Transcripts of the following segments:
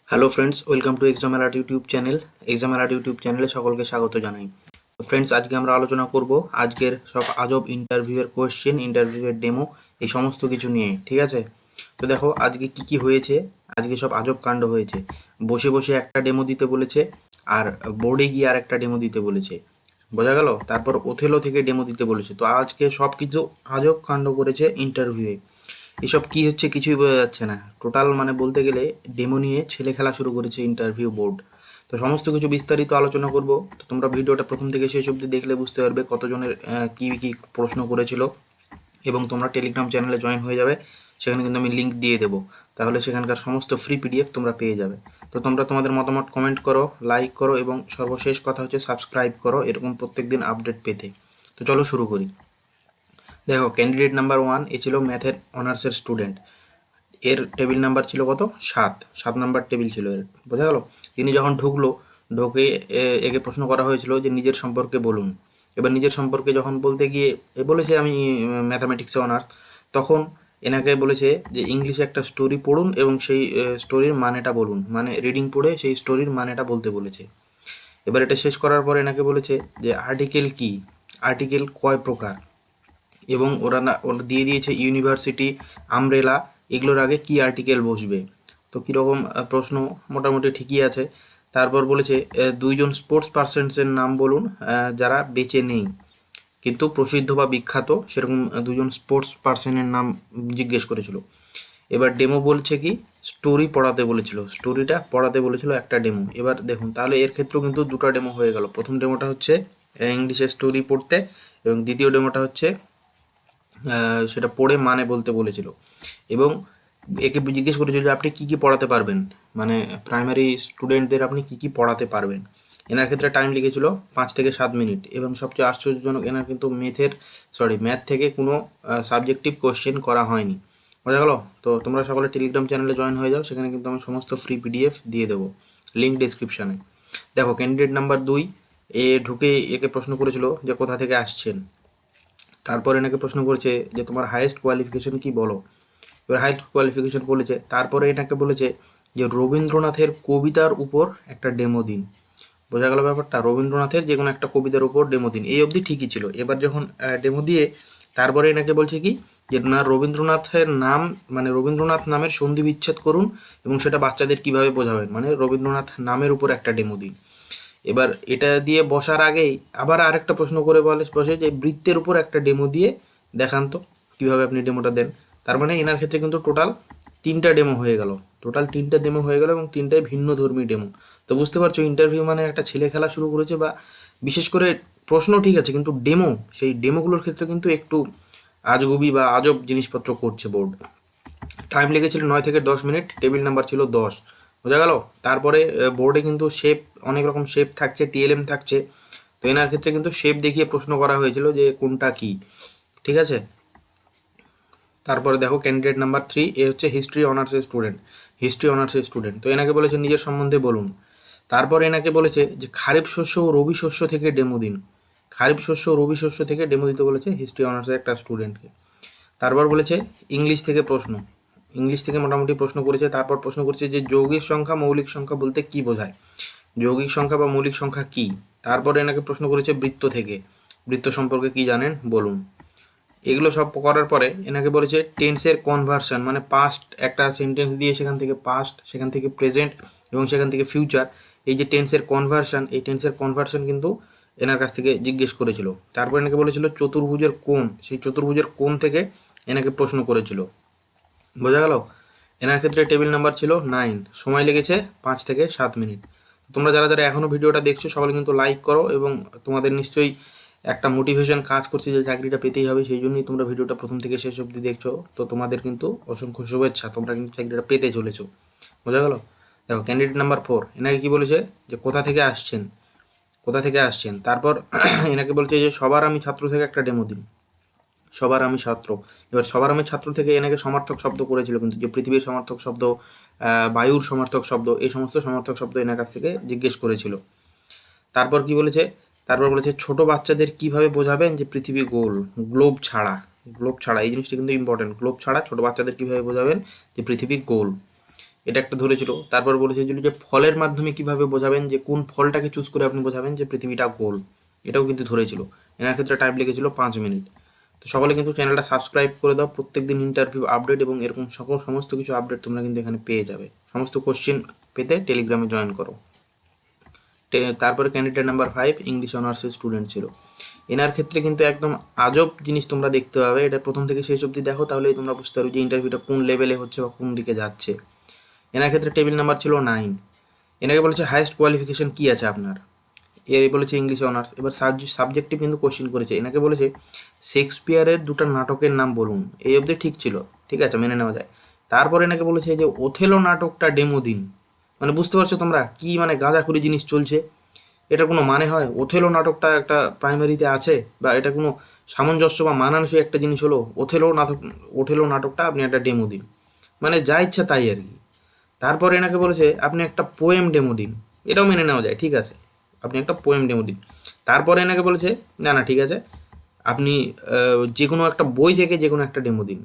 Hello friends, welcome to exam alert YouTube channel. Exam alert YouTube চ্যানেলে সকলকে স্বাগত জানাই। তো ফ্রেন্ডস, আজকে আমরা আলোচনা করব আজকের সব আজব ইন্টারভিউয়ের কোয়েশ্চেন, ইন্টারভিউয়ের ডেমো, এই সমস্ত কিছু নিয়ে। ঠিক আছে? তো দেখো আজকে কি কি হয়েছে। আজকে সব আজব কাণ্ড হয়েছে। বসে বসে একটা ডেমো দিতে বলেছে, আর বোর্ডে গিয়ে আর একটা ডেমো দিতে বলেছে। বোঝা গেল? তারপর ওথেলো থেকে ডেমো দিতে বলেছে। তো আজকে সব কিছু আজব কাণ্ড করেছে ইন্টারভিউয়ে। এসব কি হচ্ছে কিছুই বোঝা যাচ্ছে না। টোটাল মানে বলতে গেলে ডেমো নিয়ে ছেলে খেলা শুরু করেছে ইন্টারভিউ বোর্ড। তো সমস্ত কিছু বিস্তারিত আলোচনা করব। তো তোমরা ভিডিওটা প্রথম থেকে শেষ অবধি দেখলে বুঝতে পারবে কতজনের কি কি প্রশ্ন করেছিল। এবং তোমরা টেলিগ্রাম চ্যানেলে জয়েন হয়ে যাবে, সেখানে কিন্তু আমি লিঙ্ক দিয়ে দেবো। তাহলে সেখানকার সমস্ত ফ্রি পিডিএফ তোমরা পেয়ে যাবে। তো তোমরা তোমাদের মতামত কমেন্ট করো, লাইক করো, এবং সর্বশেষ কথা হচ্ছে সাবস্ক্রাইব করো এরকম প্রত্যেকদিন আপডেট পেতে। তো চলো শুরু করি। দেখো, ক্যান্ডিডেট নাম্বার 1 এ ছিল ম্যাথের অনার্সের স্টুডেন্ট। এর টেবিল নাম্বার ছিল কত? 7 নাম্বার টেবিল ছিল এর। বোঝা গেল? তিনি যখন ঢোকে একে প্রশ্ন করা হয়েছিল যে নিজের সম্পর্কে বলুন। এবার নিজের সম্পর্কে যখন বলতে গিয়ে বলেছে আমি ম্যাথামেটিক্সে অনার্স, তখন এনাকে বলেছে যে ইংলিশে একটা স্টোরি পড়ুন এবং সেই স্টোরির মানেটা বলুন, মানে রিডিং পড়ে সেই স্টোরির মানেটা বলতে বলেছে। এবার এটা শেষ করার পর এনাকে বলেছে যে আর্টিকেল কি, আর্টিকেল কয় প্রকার, এবং ওরা দিয়ে দিয়েছে ইউনিভার্সিটি, আমব্রেলা, এগুলোর আগে কি আর্টিকেল বসবে। তো কীরকম প্রশ্ন, মোটামুটি ঠিকই আছে। তারপর বলেছে দুইজন স্পোর্টস পার্সনসের নাম বলুন যারা বেঁচে নেই কিন্তু প্রসিদ্ধ বা বিখ্যাত, সেরকম দুজন স্পোর্টস পার্সনের নাম জিজ্ঞেস করেছিল। এবার ডেমো বলছে কি, স্টোরি পড়াতে বলেছিল, স্টোরিটা পড়াতে বলেছিল একটা ডেমো। এবার দেখুন, তাহলে এর ক্ষেত্রেও কিন্তু দুটো ডেমো হয়ে গেল। প্রথম ডেমোটা হচ্ছে ইংলিশে স্টোরি পড়তে, এবং দ্বিতীয় ডেমোটা হচ্ছে সেটা পড়ে মানে বলতে বলেছিল। এবং একে জিজ্ঞেস করেছিল যে আপনি কী কী পড়াতে পারবেন, মানে প্রাইমারি স্টুডেন্টদের আপনি কী কী পড়াতে পারবেন। এনার ক্ষেত্রে টাইম লেগেছিল 5 থেকে 7 মিনিট। এবং সবচেয়ে আশ্চর্যজনক, এনার কিন্তু ম্যাথ থেকে কোনো সাবজেক্টিভ কোশ্চেন করা হয়নি। বোঝা গেল? তো তোমরা সকলে টেলিগ্রাম চ্যানেলে জয়েন হয়ে যাও, সেখানে কিন্তু আমি সমস্ত ফ্রি পিডিএফ দিয়ে দেবো, লিঙ্ক ডিসক্রিপশানে। দেখো, ক্যান্ডিডেট নাম্বার 2 ঢুকে একে প্রশ্ন করেছিল যে কোথা থেকে আসছেন। তারপর এনাকে প্রশ্ন করেছে যে তোমার হাইয়েস্ট কোয়ালিফিকেশন কি বলো। এবার হাইয়েস্ট কোয়ালিফিকেশন বলেছে। তারপরে এনাকে বলেছে যে রবীন্দ্রনাথের কবিতার উপর একটা ডেমো দিন। বোঝা গেল ব্যাপারটা? রবীন্দ্রনাথের যে কোনো একটা কবিতার উপর ডেমো দিন। এই অবধি ঠিকই ছিল। এবার যখন ডেমো দিয়ে তারপরে এনাকে বলছে কি, যে না রবীন্দ্রনাথের নাম, মানে রবীন্দ্রনাথ নামের সন্ধি বিচ্ছেদ করুন এবং সেটা বাচ্চাদের কিভাবে বোঝাবেন, মানে রবীন্দ্রনাথ নামের উপর একটা ডেমো দিন। এবার এটা দিয়ে বসার আগেই আবার আরেকটা প্রশ্ন করে বসে যে বৃত্তের উপর একটা ডেমো দিয়ে দেখান তো কীভাবে আপনি ডেমোটা দেন। তার মানে এনার ক্ষেত্রে কিন্তু টোটাল 3টা ডেমো হয়ে গেল। এবং 3টাই ভিন্ন ধর্মী ডেমো। তো বুঝতে পারছো, ইন্টারভিউ মানে একটা ছেলে খেলা শুরু করেছে। বা বিশেষ করে প্রশ্ন ঠিক আছে, কিন্তু ডেমো, সেই ডেমোগুলোর ক্ষেত্রে কিন্তু একটু আজগুবি বা আজব জিনিসপত্র করছে বোর্ড। টাইম লেগেছিল 9 থেকে 10 মিনিট, টেবিল নাম্বার ছিল 10। বোঝা গেল? তারপরে বোর্ডে কিন্তু শেপ, অনেক রকম শেপ থাকছে, টিএলএম থাকছে। তো এনার ক্ষেত্রে কিন্তু শেপ দেখিয়ে প্রশ্ন করা হয়েছিল যে কোনটা কি। ঠিক আছে? তারপরে দেখো, ক্যান্ডিডেট নাম্বার 3 হচ্ছে হিস্ট্রি অনার্সের স্টুডেন্ট। তো এনাকে বলেছে নিজের সম্বন্ধে বলুন। তারপর এনাকে বলেছে যে খারিফ শস্য ও রবি শস্য থেকে ডেমো দিন। খারিফ শস্য ও রবি শস্য থেকে ডেমো দিতে বলেছে হিস্ট্রি অনার্সের একটা স্টুডেন্টকে। তারপর বলেছে ইংলিশ থেকে মোটামুটি প্রশ্ন করেছে। তারপর প্রশ্ন করেছে যে যৌগিক সংখ্যা মৌলিক সংখ্যা বলতে কি বোঝায়, যৌগিক সংখ্যা বা মৌলিক সংখ্যা কি। তারপরে এনাকে প্রশ্ন করেছে বৃত্ত সম্পর্কে কি জানেন বলুন। এগুলো সব করার পরে এনাকে বলেছে টেন্সের কনভার্সন, মানে পাস্ট একটা সেন্টেন্স দিয়ে সেখান থেকে পাস্ট, সেখান থেকে প্রেজেন্ট, এবং সেখান থেকে ফিউচার, এই যে টেন্সের কনভার্সন, এই টেন্সের কনভার্সন কিন্তু এনার কাছ থেকে জিজ্ঞেস করেছিল। তারপর এনাকে বলেছিল চতুর্ভুজের কোণ, সেই চতুর্ভুজের কোণ থেকে এনাকে প্রশ্ন করেছিল। বোঝা গেল? এনার ক্ষেত্রে টেবিল নাম্বার ছিল 9, সময় লেগেছে 5 থেকে 7 মিনিট। তোমরা যারা যারা এখনও ভিডিওটা দেখছো সকলে কিন্তু লাইক করো, এবং তোমাদের নিশ্চয়ই একটা মোটিভেশন কাজ করছে যে চাকরিটা পেতেই হবে, সেই জন্যই তোমরা ভিডিওটা প্রথম থেকে শেষ অবধি দেখছো। তো তোমাদের কিন্তু অসংখ্য শুভেচ্ছা, তোমরা কিন্তু চাকরিটা পেতে চলেছো। বোঝা গেল? দেখো, ক্যান্ডিডেট নাম্বার 4 এনাকে কি বলেছে যে কোথা থেকে আসছেন। তারপর এনাকে বলছে যে সবার আমি ছাত্র থেকে একটা ডেমো দিন। সবার আমি ছাত্র। এবার সবার আমি ছাত্র থেকে এনাকে সমার্থক শব্দ করেছিল, কিন্তু যে পৃথিবীর সমার্থক শব্দ, বায়ুর সমার্থক শব্দ, এই সমস্ত সমার্থক শব্দ এনার কাছ থেকে জিজ্ঞেস করেছিল। তারপর কি বলেছে, তারপর বলেছে ছোট বাচ্চাদের কিভাবে বোঝাবেন যে পৃথিবী গোল, গ্লোব ছাড়া এই জিনিসটা কিন্তু ইম্পর্টেন্ট। গ্লোব ছাড়া ছোট বাচ্চাদের কিভাবে বোঝাবেন যে পৃথিবী গোল। এটা একটা ধরেছিল। তারপর বলেছিল যে ফলের মাধ্যমে কিভাবে বোঝাবেন, যে কোন ফলটাকে চুজ করে আপনি বোঝাবেন যে পৃথিবীটা গোল, এটাও কিন্তু ধরেছিল। এনার ক্ষেত্রে টাইম লেগেছিল 5 মিনিট। তো সকলে কিন্তু চ্যানেলটা সাবস্ক্রাইব করে দাও, প্রত্যেকদিন ইন্টারভিউ আপডেট এবং এরকম সমস্ত কিছু আপডেট তোমরা কিন্তু এখানে পেয়ে যাবে। সমস্ত কোশ্চেন পেতে টেলিগ্রামে জয়েন করো। তারপরে ক্যান্ডিডেট নাম্বার 5 ইংলিশ অনার্সের স্টুডেন্ট ছিল। এনার ক্ষেত্রে কিন্তু একদম আজব জিনিস তোমরা দেখতে পাবে। এটা প্রথম থেকে শেষ অবধি দেখো, তাহলেই তোমরা বুঝতে পারবে যে ইন্টারভিউটা কোন লেভেলে হচ্ছে বা কোন দিকে যাচ্ছে। এনার ক্ষেত্রে টেবিল নাম্বার ছিল 9। এনাকে বলেছে হাইয়েস্ট কোয়ালিফিকেশন কী আছে আপনার, এর বলেছে ইংলিশ অনার্স। এবার সাবজেক্টিভ কিন্তু কোশ্চেন করেছে। এনাকে বলেছে শেক্সপিয়ারের দুটো নাটকের নাম বলুন। এই অবধি ঠিক ছিল, ঠিক আছে, মেনে নেওয়া যায়। তারপরে এনাকে বলেছে যে ওথেলো নাটকটা ডেমো দিন। মানে বুঝতে পারছো তোমরা কি মানে গাঁজাখুরি জিনিস চলছে? এটা কোনো মানে হয়? ওথেলো নাটকটা একটা প্রাইমারিতে আছে, বা এটা কোনো সামঞ্জস্য বা মানানসই একটা জিনিস হলো? ওথেলো নাটকটা আপনি একটা ডেমো দিন, মানে যা ইচ্ছা তাই আর কি। তারপর এনাকে বলেছে আপনি একটা পোয়েম ডেমো দিন। এটাও মেনে নেওয়া যায়, ঠিক আছে, আপনি একটা পোয়েম ডেমো দিন। তারপরে এনাকে বলেছে না না ঠিক আছে, আপনি যে কোনো একটা বই থেকে যে কোনো একটা ডেমো দিন।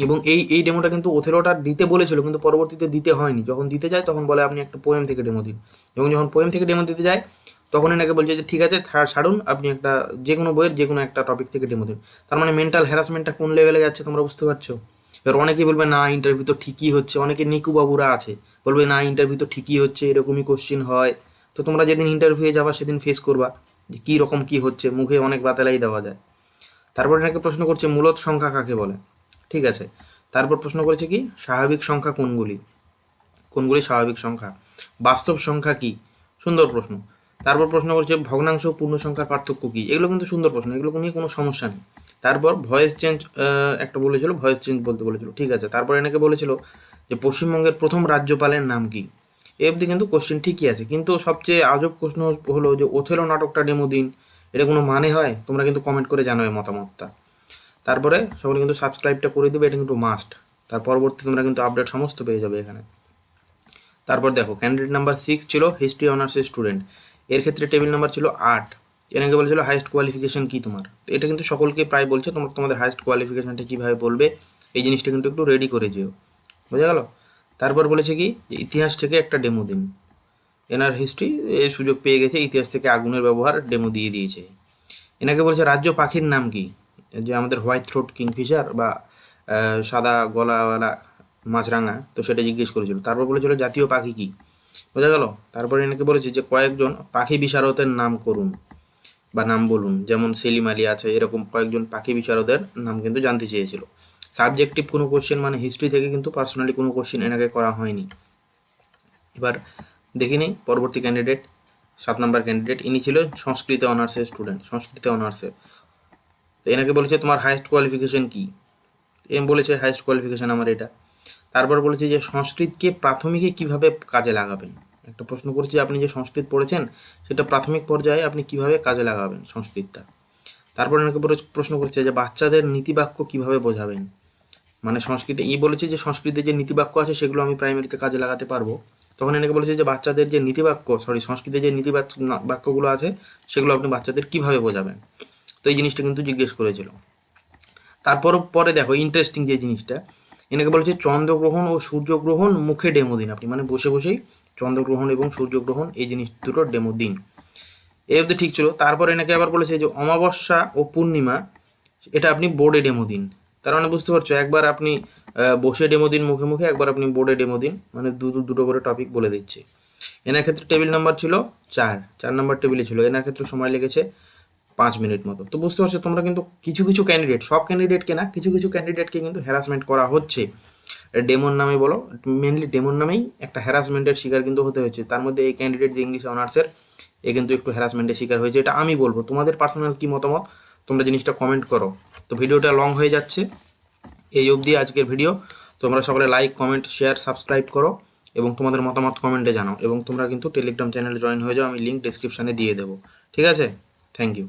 এবং এই ডেমোটা কিন্তু ওথেলোটা দিতে বলেছিল, কিন্তু পরবর্তীতে দিতে হয়নি। যখন দিতে যায় তখন বলে আপনি একটা পোয়েম থেকে ডেমো দিন। এবং যখন পোয়েম থেকে ডেমো দিতে যায় তখন এনাকে বলছে যে ঠিক আছে ছাড়ুন, আপনি একটা যে কোনো বইয়ের যে কোনো একটা টপিক থেকে ডেমো দিন। তার মানে মেন্টাল হ্যারাসমেন্টটা কোন লেভেলে যাচ্ছে তোমরা বুঝতে পারছো? এবার অনেকেই বলবে না ইন্টারভিউ তো ঠিকই হচ্ছে, অনেকে নিকু বাবুরা আছে বলবে না ইন্টারভিউ তো ঠিকই হচ্ছে, এরকমই কোশ্চেন হয়। তো তোমরা যেদিন ইন্টারভিউয়ে যাবা সেদিন ফেস করবা যে কী রকম কী হচ্ছে, মুখে অনেক বাতালাই দেওয়া যায়। তারপর এনাকে প্রশ্ন করছে মূলত সংখ্যা কাকে বলে, ঠিক আছে। তারপর প্রশ্ন করেছে কি স্বাভাবিক সংখ্যা কোনগুলি, কোনগুলি স্বাভাবিক সংখ্যা, বাস্তব সংখ্যা কি, সুন্দর প্রশ্ন। তারপর প্রশ্ন করছে ভগ্নাংশ ও পূর্ণ সংখ্যার পার্থক্য কি। এগুলো কিন্তু সুন্দর প্রশ্ন, এগুলো নিয়ে কোনো সমস্যা নেই। তারপর ভয়েস চেঞ্জ একটা বলেছিল, ভয়েস চেঞ্জ বলতে বলেছিল, ঠিক আছে। তারপর এনাকে বলেছিল যে পশ্চিমবঙ্গের প্রথম রাজ্যপালের নাম কি। এ অবধি কিন্তু কোশ্চেন ঠিকই আছে, কিন্তু সবচেয়ে আজব প্রশ্ন হলো যে ওথেলো নাটকটা ডেমো দিন। এটা কোনো মানে হয়? তোমরা কিন্তু কমেন্ট করে জানাবে মতামতটা। তারপরে সকলে কিন্তু সাবস্ক্রাইবটা করে দেবে, এটা কিন্তু মাস্ট। তার পরবর্তী তোমরা কিন্তু আপডেট সমস্ত পেয়ে যাবে এখানে। তারপর দেখো ক্যান্ডিডেট নাম্বার 6 ছিল হিস্ট্রি অনার্সের স্টুডেন্ট। এর ক্ষেত্রে টেবিল নাম্বার ছিল 8। এনাকে বলেছিল হাইয়েস্ট কোয়ালিফিকেশন কি তোমার। এটা কিন্তু সকলকে প্রায় বলছে তোমাদের হাইয়েস্ট কোয়ালিফিকেশনটা কীভাবে বলবে, এই জিনিসটা কিন্তু একটু রেডি করে যেও, বোঝা গেল। তারপর বলেছে কি যে ইতিহাস থেকে একটা ডেমো দিন। এনার হিস্ট্রি এই সুযোগ পেয়ে গেছে, ইতিহাস থেকে আগুনের ব্যবহার ডেমো দিয়ে দিয়েছে। এনাকে বলছে রাজ্য পাখির নাম কি, যে আমাদের হোয়াইট থ্রোট কিংফিশার বা সাদা গলাওয়ালা মাছরাঙা, তো সেটা জিজ্ঞেস করেছিল। তারপর বলেছিল জাতীয় পাখি কি, বোঝা গেল। তারপরে এনাকে বলেছে যে কয়েকজন পাখি বিশারদের নাম করুন বা নাম বলুন, যেমন সেলিম আলী আছে, এরকম কয়েকজন পাখি বিশারদের নাম কিন্তু জানতে চেয়েছিল। সাবজেক্টিভ কোনো কোশ্চেন মানে হিস্ট্রি থেকে কিন্তু পার্সোনালি কোনো কোশ্চেন এনাকে করা হয়নি। এবার দেখে নিই পরবর্তী ক্যান্ডিডেট, 7 নম্বর ক্যান্ডিডেট। ইনি ছিল সংস্কৃত অনার্সের স্টুডেন্ট, সংস্কৃত অনার্সের। তো এনাকে বলেছে তোমার হাইয়েস্ট কোয়ালিফিকেশন কি। এম বলেছে হাইয়েস্ট কোয়ালিফিকেশন আমার এটা। তারপর বলেছে যে সংস্কৃতকে প্রাথমিকে কিভাবে কাজে লাগাবেন। একটা প্রশ্ন করছি, আপনি যে সংস্কৃত পড়েছেন সেটা প্রাথমিক পর্যায়ে আপনি কিভাবে কাজে লাগাবেন সংস্কৃতটা। তারপর এনাকে প্রশ্ন করছে যে বাচ্চাদের নীতিবাক্য কিভাবে বোঝাবেন। মানে সংস্কৃতে বলেছে যে সংস্কৃতে যে নীতিবাক্য আছে সেগুলো আমি প্রাইমারিতে কাজে লাগাতে পারবো। তখন এনাকে বলেছে যে বাচ্চাদের যে সংস্কৃতে যে বাক্যগুলো আছে সেগুলো আপনি বাচ্চাদের কিভাবে বোঝাবেন। তো এই জিনিসটা কিন্তু জিজ্ঞেস করেছিল। তারপর পরে দেখো ইন্টারেস্টিং যে জিনিসটা, এনাকে বলেছে চন্দ্রগ্রহণ ও সূর্যগ্রহণ মুখে ডেমো দিন আপনি, মানে বসে বসেই চন্দ্রগ্রহণ এবং সূর্যগ্রহণ এই জিনিস দুটো ডেমো দিন। এই অবধি ঠিক ছিল। তারপর এনাকে আবার বলেছে যে অমাবস্যা ও পূর্ণিমা এটা আপনি বোর্ডে ডেমো দিন। তার মানে বুঝতে পারছো, একবার আপনি বসে ডেমো দিন মুখে মুখে, একবার আপনি বোর্ডে ডেমো দিন, মানে দুটো করে টপিক বলে দিচ্ছে। এনার ক্ষেত্রে টেবিল নাম্বার ছিল 4 নম্বর টেবিলে ছিল। এনার ক্ষেত্রে সময় লেগেছে 5 মিনিট মতো। তো বুঝতে পারছো তোমরা কিন্তু কিছু কিছু ক্যান্ডিডেট, সব ক্যান্ডিডেটকে না, কিছু কিছু ক্যান্ডিডেটকে কিন্তু হ্যারাসমেন্ট করা হচ্ছে ডেমোর নামে বলো, মেনলি ডেমোর নামেই একটা হ্যারাসমেন্টের শিকার কিন্তু হতে হচ্ছে। তার মধ্যে এই ক্যান্ডিডেট যে ইংলিশ অনার্সের, এ কিন্তু একটু হ্যারাসমেন্টের শিকার হয়েছে। এটা আমি বলবো, তোমাদের পার্সোনাল কি মতামত তোমরা জিনিসটা কমেন্ট করো। তো ভিডিওটা লং হয়ে যাচ্ছে, এই অবধি আজকের ভিডিও। তোমরা সকলে লাইক কমেন্ট শেয়ার সাবস্ক্রাইব করো এবং তোমাদের মতামত কমেন্টে জানাও। এবং তোমরা কিন্তু টেলিগ্রাম চ্যানেলে জয়েন হয়ে যাও, আমি লিঙ্ক ডেসক্রিপশানে দিয়ে দেবো, ঠিক আছে। Thank you.